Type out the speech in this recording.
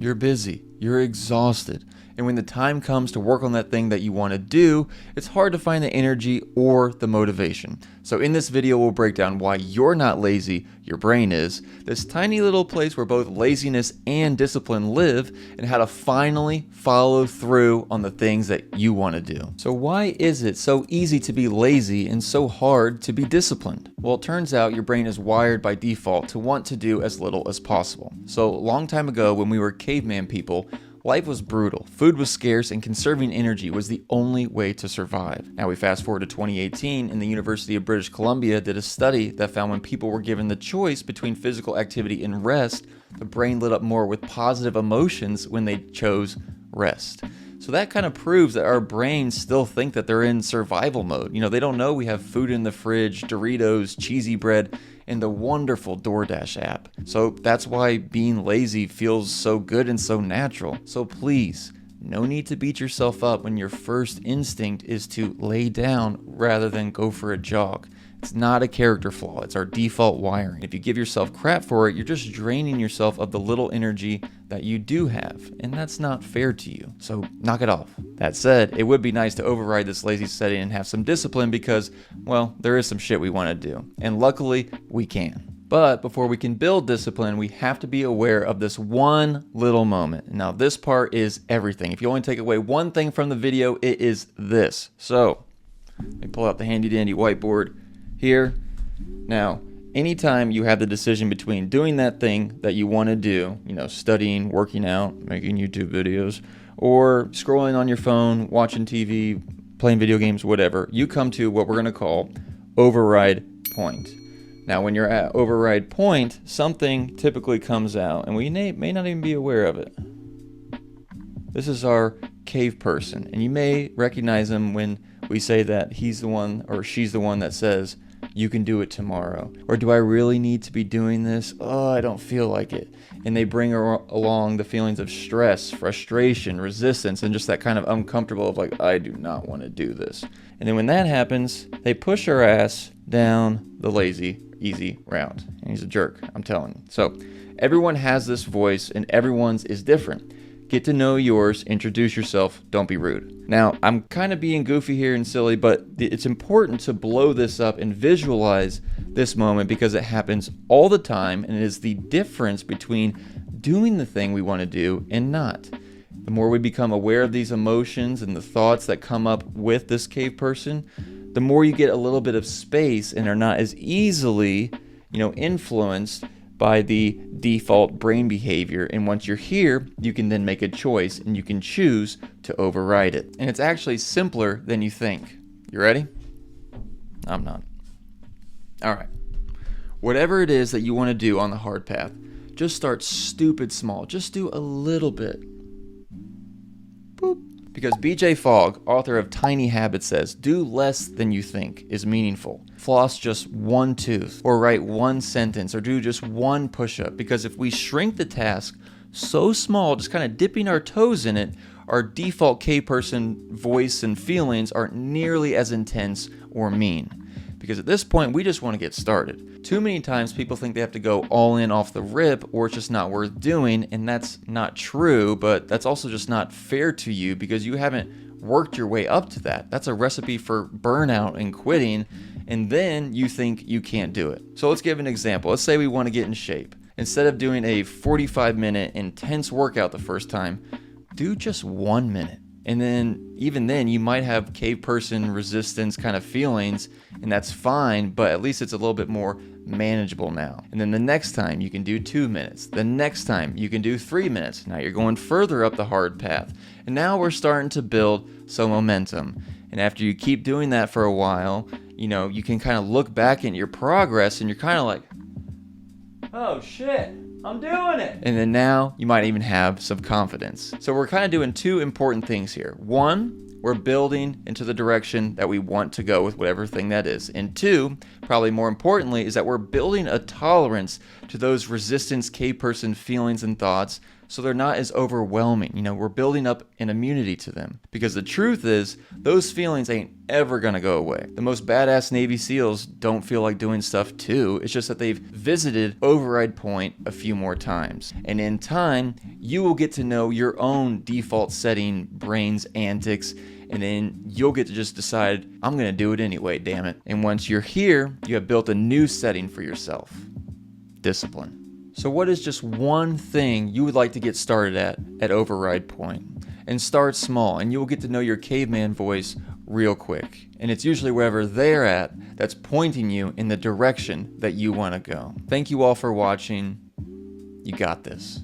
You're busy, you're exhausted, and when the time comes to work on that thing that you want to do, it's hard to find the energy or the motivation. So in this video, we'll break down why you're not lazy, your brain is, this tiny little place where both laziness and discipline live, and how to finally follow through on the things that you want to do. So why is it so easy to be lazy and so hard to be disciplined? Well, it turns out your brain is wired by default to want to do as little as possible. So a long time ago, when we were caveman people, life was brutal, food was scarce, and conserving energy was the only way to survive. Now we fast forward to 2018, and the University of British Columbia did a study that found when people were given the choice between physical activity and rest, the brain lit up more with positive emotions when they chose rest. So that kind of proves that our brains still think that they're in survival mode. You know, they don't know we have food in the fridge, Doritos, cheesy bread, and the wonderful DoorDash app. So that's why being lazy feels so good and so natural. So please, no need to beat yourself up when your first instinct is to lay down rather than go for a jog. It's not a character flaw, it's our default wiring. If you give yourself crap for it, you're just draining yourself of the little energy that you do have, and that's not fair to you. So knock it off. That said, it would be nice to override this lazy setting and have some discipline because, well, there is some shit we want to do, and luckily, we can. But before we can build discipline, we have to be aware of this one little moment. Now, this part is everything. If you only take away one thing from the video, it is this. So, let me pull out the handy dandy whiteboard here. Now, anytime you have the decision between doing that thing that you want to do, you know, studying, working out, making YouTube videos, or scrolling on your phone, watching TV, playing video games, whatever, you come to what we're going to call override point. Now, when you're at override point, something typically comes out, and we may not even be aware of it. This is our cave person, and you may recognize him when we say that he's the one or she's the one that says, you can do it tomorrow. Or do I really need to be doing this? Oh, I don't feel like it. And they bring along the feelings of stress, frustration, resistance, and just that kind of uncomfortable of like, I do not want to do this. And then when that happens, they push our ass down the lazy, easy route. And he's a jerk, I'm telling you. So everyone has this voice and everyone's is different. Get to know yours, introduce yourself, don't be rude. Now, I'm kind of being goofy here and silly, but it's important to blow this up and visualize this moment because it happens all the time and it is the difference between doing the thing we want to do and not. The more we become aware of these emotions and the thoughts that come up with this cave person, the more you get a little bit of space and are not as easily, influenced by the default brain behavior. And once you're here, you can then make a choice and you can choose to override it. And it's actually simpler than you think. You ready? I'm not. All right. Whatever it is that you want to do on the hard path, just start stupid small. Just do a little bit. Boop. Because BJ Fogg, author of Tiny Habits, says, do less than you think is meaningful. Floss just one tooth, or write one sentence, or do just one push-up. Because if we shrink the task so small, just kind of dipping our toes in it, our default K-person voice and feelings aren't nearly as intense or mean. Because at this point, we just want to get started. Too many times people think they have to go all in off the rip or it's just not worth doing, and that's not true, but that's also just not fair to you because you haven't worked your way up to that. That's a recipe for burnout and quitting, and then you think you can't do it. So let's give an example. Let's say we want to get in shape. Instead of doing a 45-minute intense workout the first time, do just 1 minute. And then, even then, you might have cave person resistance kind of feelings, and that's fine, but at least it's a little bit more manageable now. And then the next time, you can do 2 minutes. The next time, you can do 3 minutes. Now you're going further up the hard path. And now we're starting to build some momentum. And after you keep doing that for a while, you can kind of look back at your progress, and you're kind of like, oh shit, I'm doing it. And then now you might even have some confidence. So we're kind of doing two important things here. One, we're building into the direction that we want to go with whatever thing that is. And two, probably more importantly, is that we're building a tolerance to those resistance K-person feelings and thoughts so they're not as overwhelming. We're building up an immunity to them, because the truth is those feelings ain't ever gonna go away. The most badass Navy SEALs don't feel like doing stuff too. It's just that they've visited override point a few more times, and in time you will get to know your own default setting brain's antics, and then you'll get to just decide, I'm gonna do it anyway, damn it. And once you're here, you have built a new setting for yourself: discipline. So what is just one thing you would like to get started at override point? And start small, and you will get to know your caveman voice real quick. And it's usually wherever they're at that's pointing you in the direction that you want to go. Thank you all for watching. You got this.